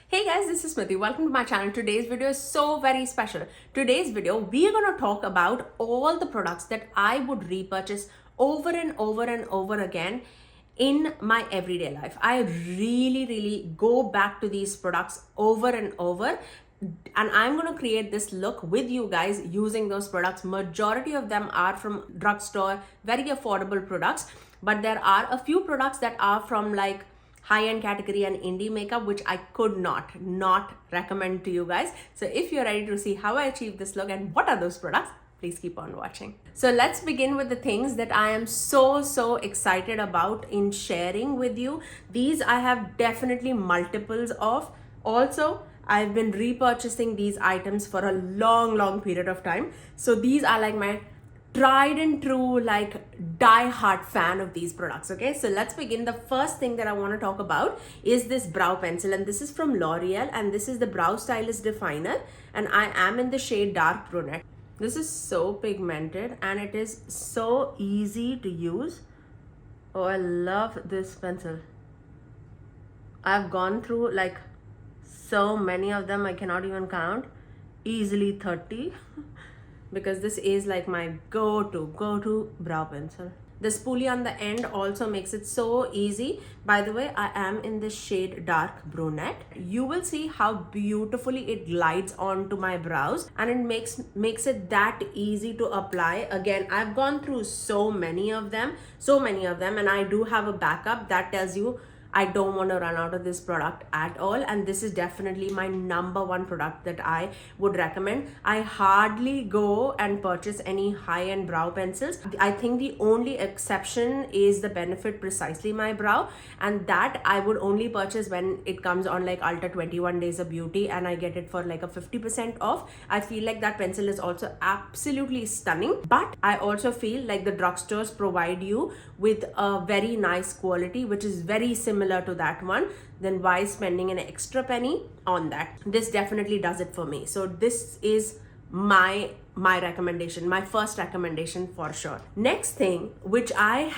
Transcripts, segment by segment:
Hey guys, this is Smithy. Welcome to my channel. Today's video is so very special. Today's video, we are going to talk about all the products that I would repurchase over and over and over again in my everyday life. I really go back to these products over and over, and I'm going to create this look with you guys using those products. Majority of them are from drugstore, very affordable products, but there are a few products that are from like high-end category and indie makeup, which I could not recommend to you guys. So if you're ready to see how I achieve this look and what are those products, please keep on watching. So let's begin with the things that I am so excited about in sharing with you. These I have definitely multiples of. Also, I've been repurchasing these items for a long period of time. So these are like my tried and true, like die-hard fan of these products. Okay, so let's begin. The first thing that I want to talk about is this brow pencil, and this is from L'Oreal, and this is the Brow Stylist Definer, and I am in the shade Dark Brunette. This is so pigmented and it is so easy to use. Oh, I love this pencil. I've gone through like so many of them, I cannot even count, easily 30. Because this is like my go-to brow pencil. The spoolie on the end also makes it so easy. By the way, I am in the shade Dark Brunette. You will see how beautifully it glides onto my brows, and it makes it that easy to apply. Again, I've gone through so many of them, and I do have a backup that tells you I don't want to run out of this product at all, and this is definitely my #1 product that I would recommend. I hardly go and purchase any high-end brow pencils. I think the only exception is the Benefit Precisely My Brow, and that I would only purchase when it comes on like Ulta 21 Days of Beauty and I get it for like a 50% off. I feel like that pencil is also absolutely stunning, but I also feel like the drugstores provide you with a very nice quality, which is very similar to that one. Then why spending an extra penny on that? This definitely does it for me. So this is my recommendation, my first recommendation for sure. Next thing, which I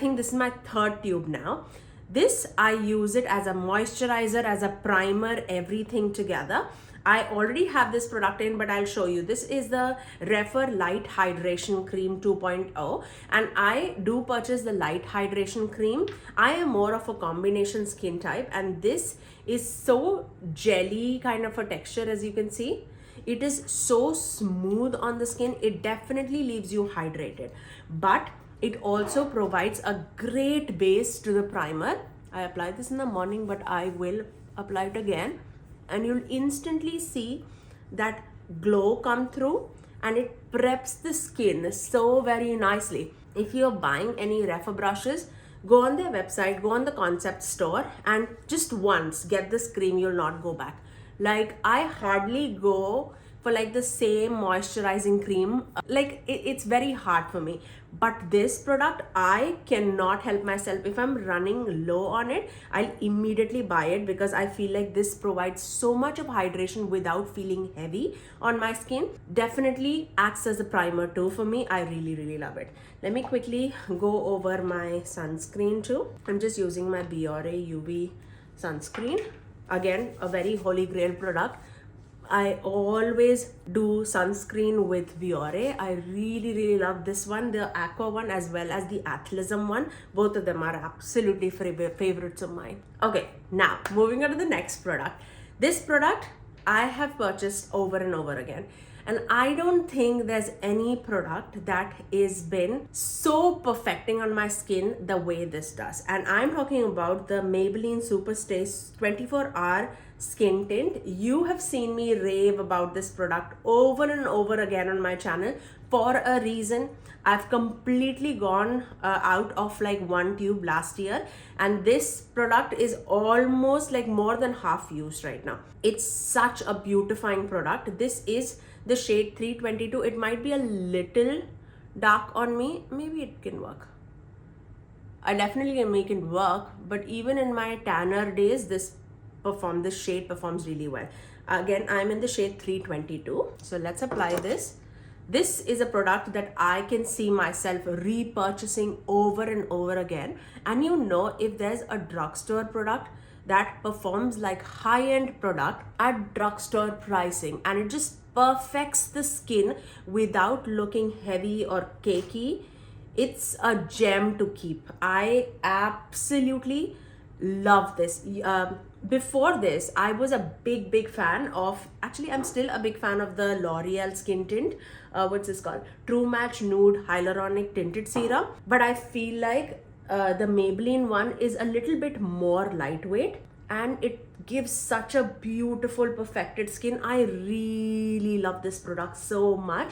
think this is my third tube now. This I use it as a moisturizer, as a primer, everything together. I already have this product in, but I'll show you. This is the Rephr Light Hydration Cream 2.0, and I do purchase the Light Hydration Cream. I am more of a combination skin type, and this is so jelly kind of a texture, as you can see. It is so smooth on the skin. It definitely leaves you hydrated, but it also provides a great base to the primer. I applied this in the morning, but I will apply it again, and you'll instantly see that glow come through, and it preps the skin so very nicely. If you're buying any Rephr brushes, go on their website, go on the concept store, and just once get this cream, you'll not go back. Like, I hardly go for like the same moisturizing cream. Like it's very hard for me, but this product I cannot help myself. If I'm running low on it, I'll immediately buy it because I feel like this provides so much of hydration without feeling heavy on my skin. Definitely acts as a primer too for me. I really love it. Let me quickly go over my sunscreen too. I'm just using my Biore UV sunscreen. Again, a very holy grail product. I always do sunscreen with Biore. I really love this one, the aqua one as well as the athleism one. Both of them are absolutely favorites of mine. Okay, now moving on to the next product. This product I have purchased over and over again, and I don't think there's any product that is been so perfecting on my skin the way this does. And I'm talking about the Maybelline Superstay 24-hour skin tint. You have seen me rave about this product over and over again on my channel for a reason. I've completely gone out of like one tube last year, and this product is almost like more than half used right now. It's such a beautifying product. This is the shade 322. It might be a little dark on me. Maybe it can work. I definitely can make it work, but even in my tanner days, this shade performs really well. Again, I'm in the shade 322. So let's apply this. This is a product that I can see myself repurchasing over and over again. And you know, if there's a drugstore product that performs like high-end product at drugstore pricing, and it just perfects the skin without looking heavy or cakey. It's a gem to keep. I absolutely love this. Before this, I was a big fan of, actually I'm still a big fan of the L'Oreal skin tint, what's this called, True Match Nude Hyaluronic Tinted Serum, but I feel like the Maybelline one is a little bit more lightweight and it gives such a beautiful perfected skin. I really love this product so much.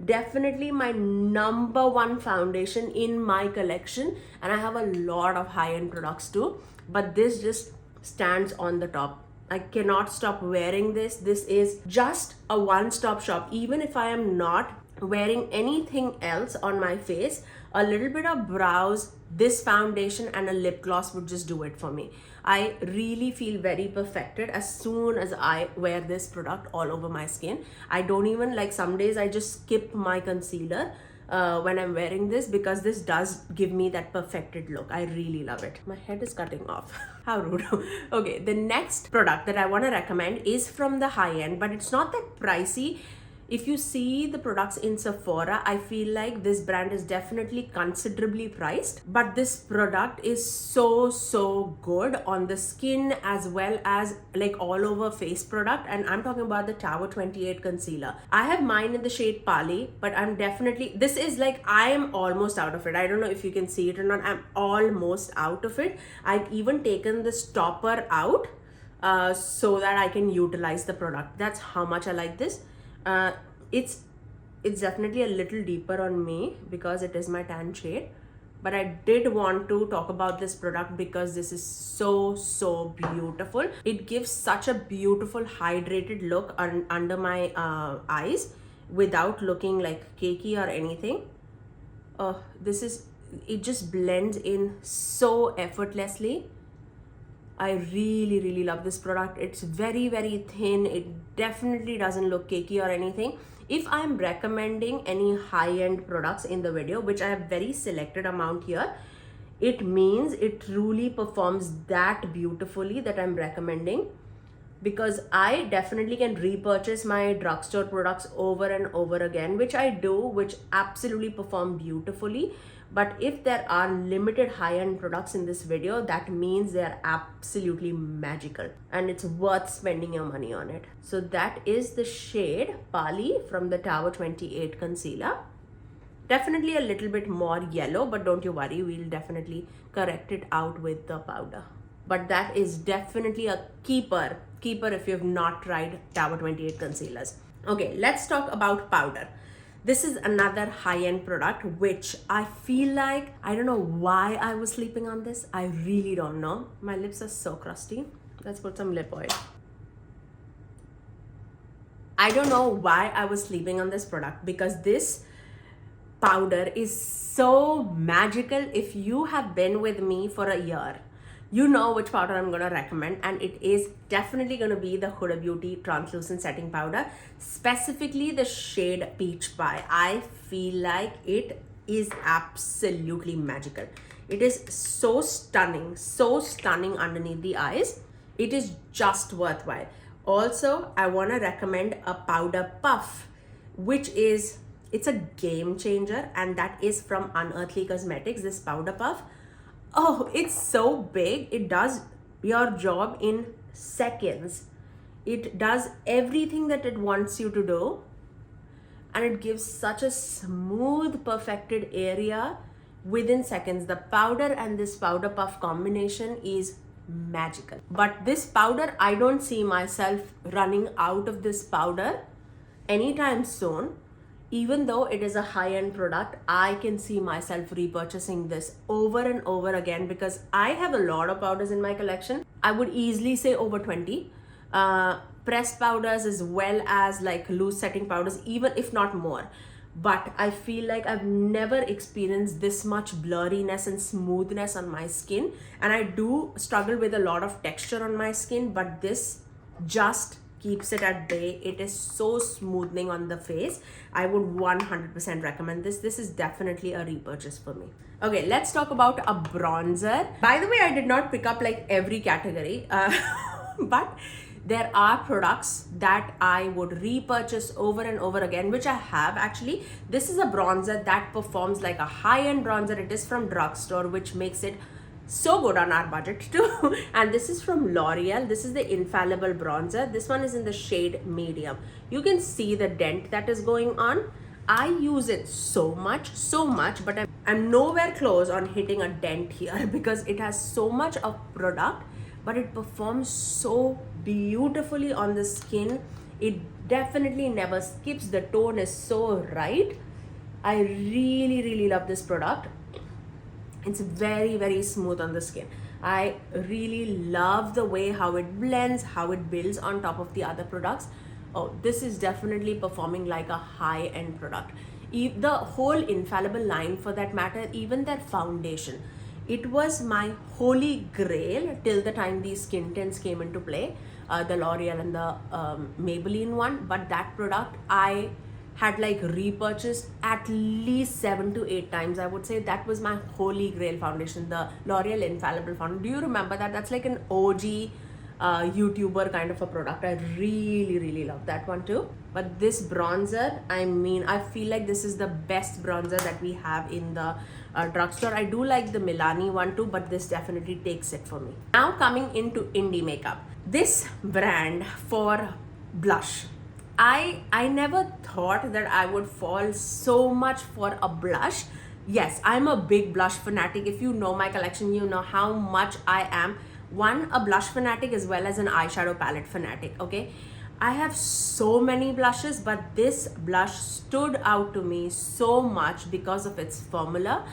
Definitely my number one foundation in my collection, and I have a lot of high-end products too, but this just stands on the top. I cannot stop wearing this. This is just a one-stop shop. Even if I am not wearing anything else on my face, a little bit of brows, this foundation and a lip gloss would just do it for me. I really feel very perfected as soon as I wear this product all over my skin. I don't even, like, some days I just skip my concealer when I'm wearing this, because this does give me that perfected look. I really love it. My head is cutting off. How rude. Okay, the next product that I want to recommend is from the high end, but it's not that pricey. If you see the products in Sephora, I feel like this brand is definitely considerably priced, but this product is so good on the skin as well as like all over face product, and I'm talking about the Tower 28 concealer. I have mine in the shade Pali, but I'm definitely, this is like, I am almost out of it. I don't know if you can see it or not. I'm almost out of it. I've even taken the stopper out so that I can utilize the product. That's how much I like this. It's definitely a little deeper on me because it is my tan shade, but I did want to talk about this product because this is so beautiful. It gives such a beautiful hydrated look under my eyes without looking like cakey or anything. It just blends in so effortlessly. I really love this product. It's very thin. It definitely doesn't look cakey or anything. If I'm recommending any high-end products in the video, which I have very selected amount here, it means it truly performs that beautifully that I'm recommending, because I definitely can repurchase my drugstore products over and over again, which I do, which absolutely perform beautifully. But if there are limited high-end products in this video, that means they are absolutely magical and it's worth spending your money on it. So that is the shade Pali from the Tower 28 concealer. Definitely a little bit more yellow, but don't you worry, we'll definitely correct it out with the powder. But that is definitely a keeper if you have not tried Tower 28 concealers. Okay, let's talk about powder. This is another high-end product, which I feel like, I don't know why I was sleeping on this. I really don't know. My lips are so crusty. Let's put some lip oil. I don't know why I was sleeping on this product, because this powder is so magical. If you have been with me for a year, you know which powder I'm going to recommend, and it is definitely going to be the Huda Beauty translucent setting powder, specifically the shade Peach Pie. I feel like it is absolutely magical. It is so stunning underneath the eyes. It is just worthwhile. Also, I want to recommend a powder puff, which is, it's a game changer, and that is from Unearthly Cosmetics, this powder puff. Oh, it's so big. It does your job in seconds. It does everything that it wants you to do, and it gives such a smooth, perfected area within seconds. The powder and this powder puff combination is magical. But this powder, I don't see myself running out of this powder anytime soon. Even though it is a high-end product, I can see myself repurchasing this over and over again, because I have a lot of powders in my collection. I would easily say over 20 pressed powders as well as like loose setting powders, even if not more. But I feel like I've never experienced this much blurriness and smoothness on my skin, and I do struggle with a lot of texture on my skin, but this just keeps it at bay. It is so smoothing on the face. I would 100% recommend this. This is definitely a repurchase for me. Okay, let's talk about a bronzer. By the way, I did not pick up like every category, but there are products that I would repurchase over and over again, which I have actually. This is a bronzer that performs like a high-end bronzer. It is from Drugstore, which makes it so good on our budget too. And this is from L'Oreal. This is the Infallible bronzer. This one is in the shade medium. You can see the dent that is going on. I use it so much, but I'm nowhere close on hitting a dent here because it has so much of product, but it performs so beautifully on the skin. It definitely never skips. The tone is so right. I really love this product. It's very smooth on the skin. I really love the way how it blends, how it builds on top of the other products. Oh, this is definitely performing like a high-end product. The whole Infallible line, for that matter, even their foundation, it was my holy grail till the time these skin tints came into play, the L'Oreal and the Maybelline one. But that product I had like repurchased at least 7 to 8 times. I would say that was my holy grail foundation, the L'Oreal Infallible foundation. Do you remember that? That's like an OG YouTuber kind of a product. I really love that one too. But this bronzer, I mean, I feel like this is the best bronzer that we have in the drugstore. I do like the Milani one too, but this definitely takes it for me. Now coming into indie makeup, this brand for blush, I never thought that I would fall so much for a blush. Yes, I'm a big blush fanatic. If you know my collection, you know how much I am a blush fanatic as well as an eyeshadow palette fanatic. Okay, I have so many blushes, but this blush stood out to me so much because of its formula.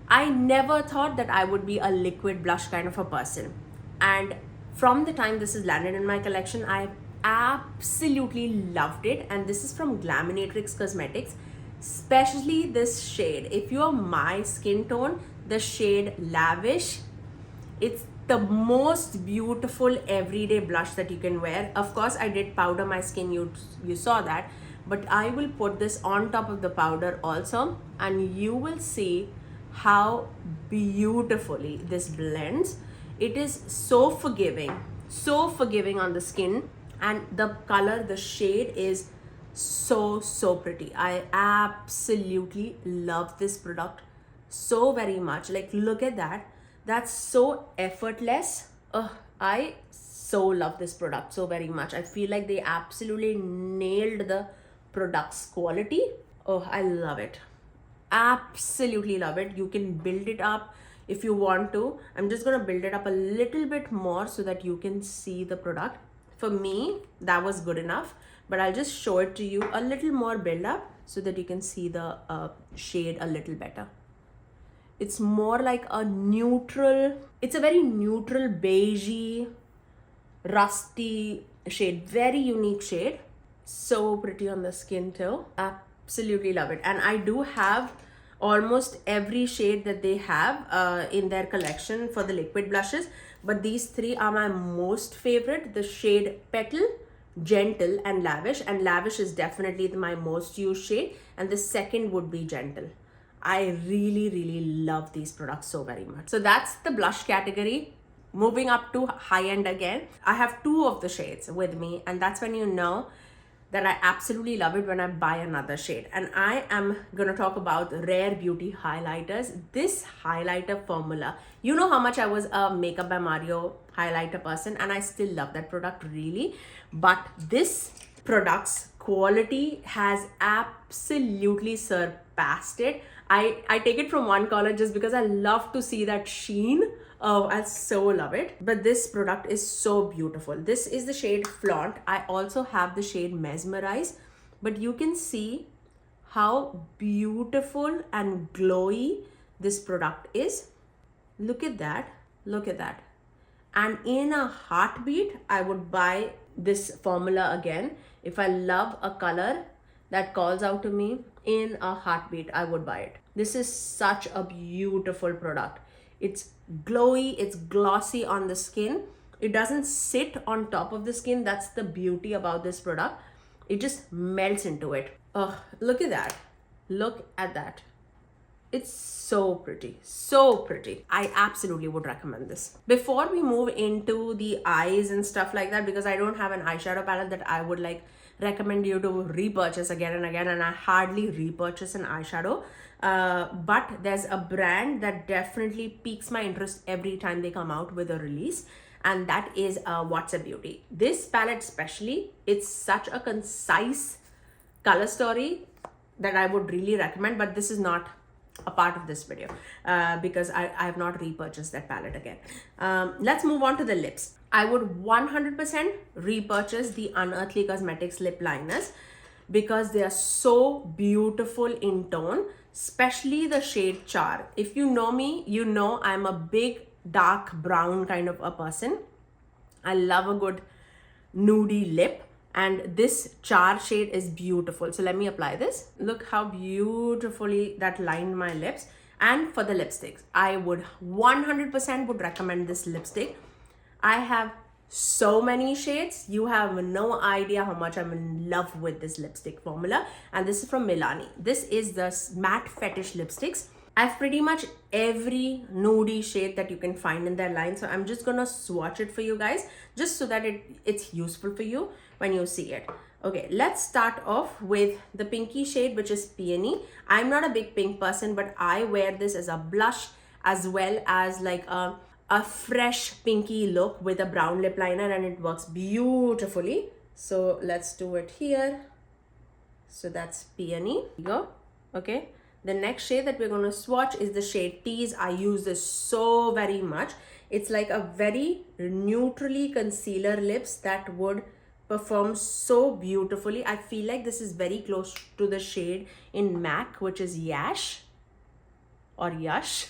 I never thought that I would be a liquid blush kind of a person, and from the time this is landed in my collection, I absolutely loved it. And this is from Glaminatrix Cosmetics, especially this shade. If you're my skin tone, the shade Lavish, it's the most beautiful everyday blush that you can wear. Of course, I did powder my skin, you saw that, but I will put this on top of the powder also, and you will see how beautifully this blends. It is so forgiving on the skin, and the color, the shade is so pretty. I absolutely love this product so very much. Like, look at that. That's so effortless. I so love this product so very much. I feel like they absolutely nailed the product's quality. Oh, I love it. Absolutely love it. You can build it up if you want to. I'm just gonna build it up a little bit more so that you can see the product. For me, that was good enough, but I'll just show it to you a little more build up so that you can see the shade a little better. It's more like a neutral, it's a very neutral beigey, rusty shade, very unique shade. So pretty on the skin too. Absolutely love it. And I do have almost every shade that they have in their collection for the liquid blushes, but these three are my most favorite: the shade Petal, Gentle, and Lavish. And Lavish is definitely my most used shade, and the second would be Gentle. I really love these products so very much. So that's the blush category. Moving up to high end again, I have two of the shades with me, and that's when you know that I absolutely love it, when I buy another shade. And I am gonna talk about Rare Beauty highlighters. This highlighter formula, you know how much I was a Makeup by Mario highlighter person, and I still love that product really. But this product's quality has absolutely surpassed it. I take it from one color just because I love to see that sheen. Oh, I so love it. But this product is so beautiful. This is the shade Flaunt. I also have the shade Mesmerize, but you can see how beautiful and glowy this product is. Look at that. Look at that. And in a heartbeat, I would buy this formula again. If I love a color that calls out to me, in a heartbeat, I would buy it. This is such a beautiful product. It's glowy, it's glossy on the skin, It doesn't sit on top of the skin. That's the beauty about this product. It just melts into it. Oh, look at that. Look at that. It's so pretty, so pretty. I absolutely would recommend this. Before we move into the eyes and stuff like that, because I don't have an eyeshadow palette that I would like recommend you to repurchase again and again, and I hardly repurchase an eyeshadow. But there's a brand that definitely piques my interest every time they come out with a release, and that is Huda Beauty. This palette especially, it's such a concise color story that I would really recommend, but this is not a part of this video because I have not repurchased that palette again. Let's move on to the lips. I would 100% repurchase the Unearthly Cosmetics lip liners because they are so beautiful in tone, especially the shade Char. If you know me, you know I'm a big dark brown kind of a person. I love a good nudie lip, and this Char shade is beautiful. So let me apply this. Look how beautifully that lined my lips. And for the lipsticks, I would 100% would recommend this lipstick. I have so many shades. You have no idea how much I'm in love with this lipstick formula. And this is from Milani. This is the Matte Fetish lipsticks. I have pretty much every nudie shade that you can find in their line. So I'm just gonna swatch it for you guys, just so that it's useful for you when you see it. Okay, let's start off with the pinky shade, which is Peony. I'm not a big pink person, but I wear this as a blush as well as like a fresh pinky look with a brown lip liner, and it works beautifully. So let's do it here. So that's Peony. Here you go. Okay. The next shade that we're going to swatch is the shade Tease. I use this so very much. It's like a very neutrally concealer lips that would perform so beautifully. I feel like this is very close to the shade in MAC, which is Yash or Yash.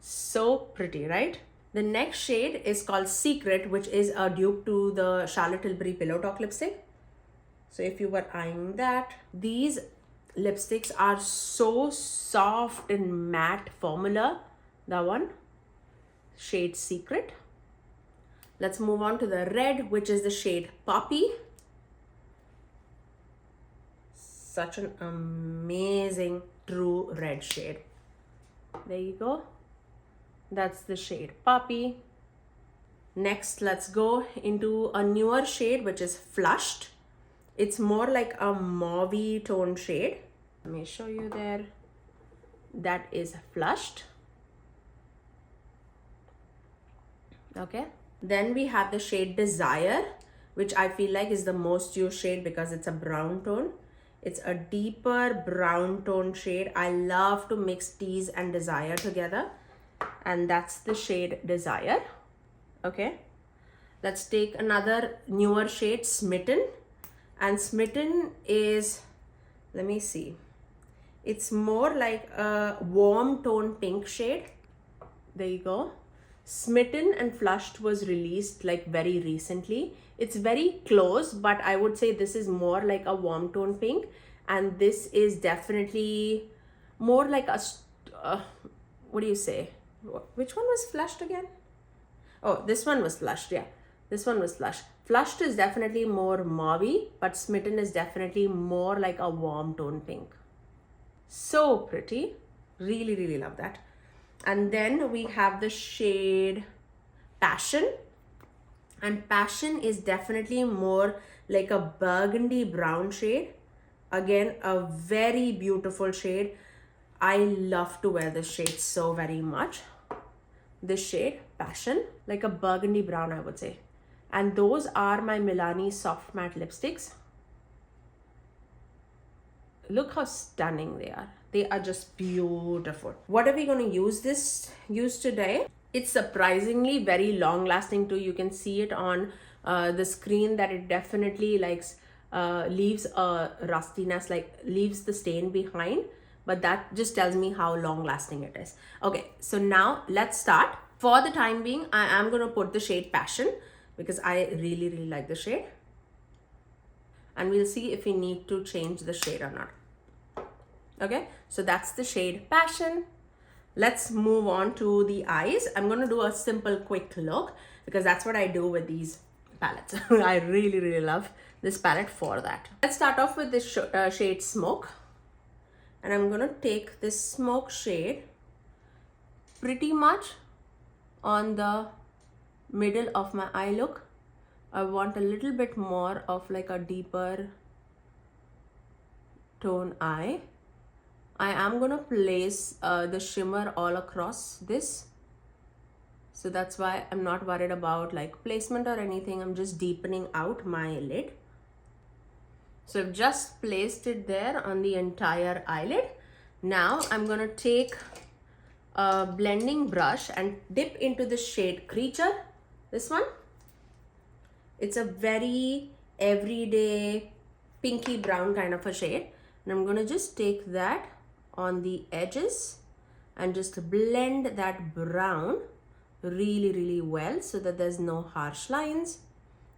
So pretty, right? The next shade is called Secret, which is a dupe to the Charlotte Tilbury Pillow Talk lipstick. So if you were eyeing that, these lipsticks are so soft and matte formula. That one, shade Secret. Let's move on to the red, which is the shade Poppy. Such an amazing true red shade. There you go. That's the shade Poppy. Next, let's go into a newer shade, which is Flushed. It's more like a mauve tone shade. Let me show you there. That is Flushed. Okay. Then we have the shade Desire, which I feel like is the most used shade because it's a brown tone. It's a deeper brown tone shade. I love to mix Tease and Desire together. And that's the shade Desire. Okay. Let's take another newer shade, Smitten. And Smitten is, let me see, it's more like a warm tone pink shade. There you go. Smitten and Flushed was released like very recently. It's very close, but I would say this is more like a warm tone pink, and this is definitely more like a what do you say, which one was Flushed again? Oh, this one was Flushed. Yeah, this one was Flushed. Flushed is definitely more mauve, but Smitten is definitely more like a warm tone pink. So pretty. Really, really love that. And then we have the shade Passion. And Passion is definitely more like a burgundy brown shade. Again, a very beautiful shade. I love to wear this shade so very much. This shade, Passion, like a burgundy brown, I would say. And those are my Milani soft matte lipsticks. Look how stunning they are. They are just beautiful. What are we going to use today? It's surprisingly very long lasting too. You can see it on the screen that it definitely leaves a rustiness, like leaves the stain behind. But that just tells me how long lasting it is. Okay, so now let's start. For the time being, I am going to put the shade Passion because I really, really like the shade. And we'll see if we need to change the shade or not. Okay, so that's the shade Passion. let's move on to the eyes. I'm going to do a simple quick look because that's what I do with these palettes. I really love this palette for that. Let's start off with this shade Smoke, and I'm going to take this Smoke shade pretty much on the middle of my eye look. I want a little bit more of like a deeper tone eye. I am going to place the shimmer all across this. So that's why I'm not worried about like placement or anything. I'm just deepening out my lid. So I've just placed it there on the entire eyelid. Now I'm going to take a blending brush and dip into the shade Creature. This one. It's a very everyday pinky brown kind of a shade. And I'm going to just take that on the edges and just blend that brown really well so that there's no harsh lines.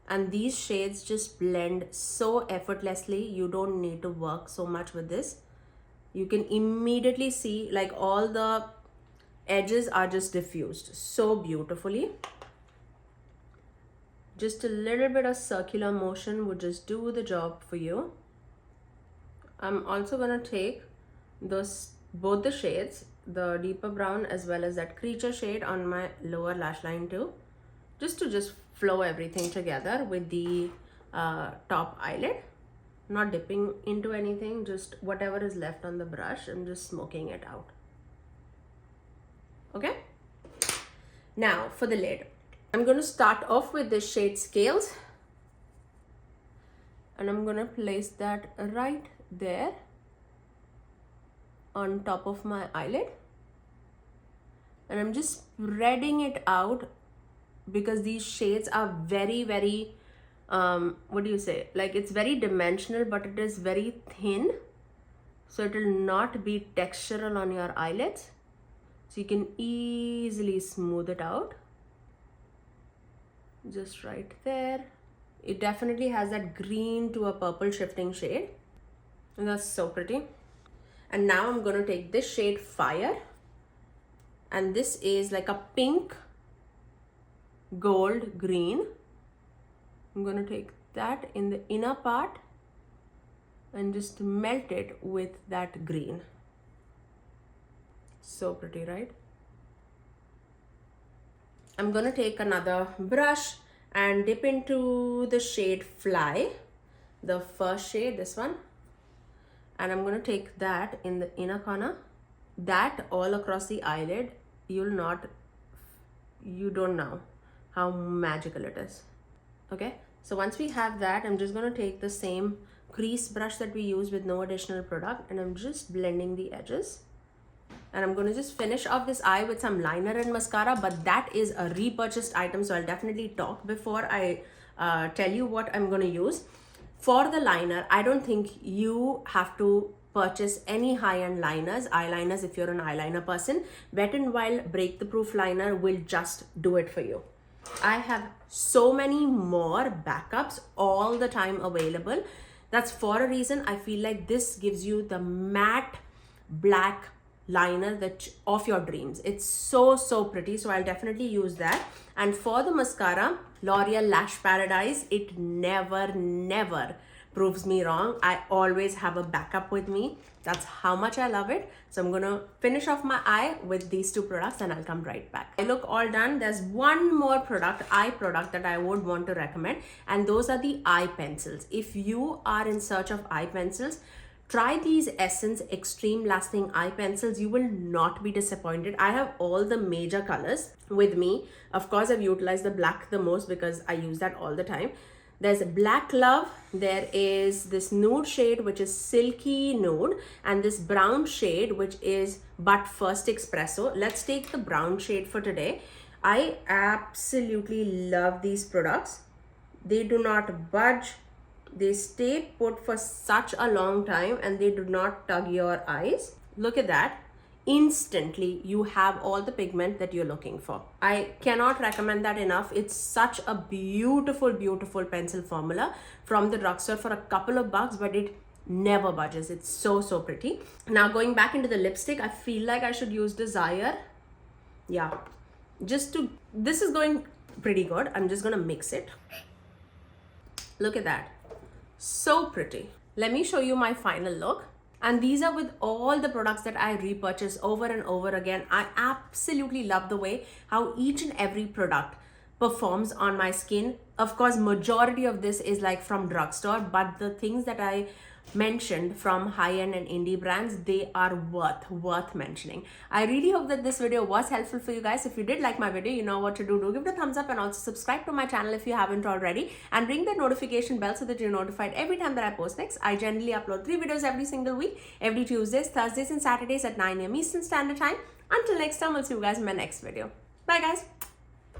And these shades just blend so effortlessly. You don't need to work so much with this. You can immediately see like all the edges are just diffused so beautifully. Just a little bit of circular motion would just do the job for you. I'm also going to take both the shades, the deeper brown as well as that Creature shade on my lower lash line too, just to flow everything together with the top eyelid. Not dipping into anything, just whatever is left on the brush, I'm just smoking it out. Okay, now for the lid, I'm going to start off with this shade Scales, and I'm going to place that right there on top of my eyelid, and I'm just spreading it out because these shades are very what do you say, like it's very dimensional, but it is very thin, so it will not be textural on your eyelids, so you can easily smooth it out. Just right there. It definitely has that green to a purple shifting shade, and that's so pretty. And now I'm going to take this shade Fire, and this is like a pink gold green. I'm going to take that in the inner part and just melt it with that green. So pretty, right? I'm going to take another brush and dip into the shade Fly, the first shade, this one. And I'm going to take that in the inner corner, that all across the eyelid. You don't know how magical it is. Okay, so once we have that, I'm just going to take the same crease brush that we use with no additional product, and I'm just blending the edges. And I'm going to just finish off this eye with some liner and mascara, but that is a repurchased item, so I'll definitely talk before I tell you what I'm going to use. For the liner, I don't think you have to purchase any high-end eyeliners if you're an eyeliner person. Wet n Wild Break the Proof liner will just do it for you. I have so many more backups all the time available. That's for a reason. I feel like this gives you the matte black liner of your dreams. It's so pretty, so I'll definitely use that. And for the mascara, L'Oreal Lash Paradise, it never proves me wrong. I always have a backup with me. That's how much I love it. So I'm gonna finish off my eye with these two products and I'll come right back. I look all done. There's one more eye product that I would want to recommend, and those are the eye pencils. If you are in search of eye pencils, try these Essence Extreme Lasting Eye Pencils. You will not be disappointed. I have all the major colors with me. Of course, I've utilized the black the most because I use that all the time. There's Black Love, there is this nude shade which is Silky Nude, and this brown shade which is But First Espresso. Let's take the brown shade for today. I absolutely love these products. They do not budge. They stay put for such a long time and they do not tug your eyes. Look at that. Instantly, you have all the pigment that you're looking for. I cannot recommend that enough. It's such a beautiful pencil formula from the drugstore for a couple of bucks, but it never budges. It's so, so pretty. Now going back into the lipstick, I feel like I should use Desire. Yeah, this is going pretty good. I'm just gonna mix it. Look at that, so pretty. Let me show you my final look. And these are with all the products that I repurchase over and over again. I absolutely love the way how each and every product performs on my skin. Of course, majority of this is like from drugstore, but the things that I mentioned from high-end and indie brands, they are worth mentioning. I really hope that this video was helpful for you guys. If you did like my video, you know what to do. Do give it a thumbs up and also subscribe to my channel if you haven't already, and ring the notification bell so that you're notified every time that I post next. I generally upload 3 videos every single week, every Tuesdays, Thursdays and Saturdays at 9 AM Eastern Standard Time. Until next time, I'll see you guys in my next video. Bye guys.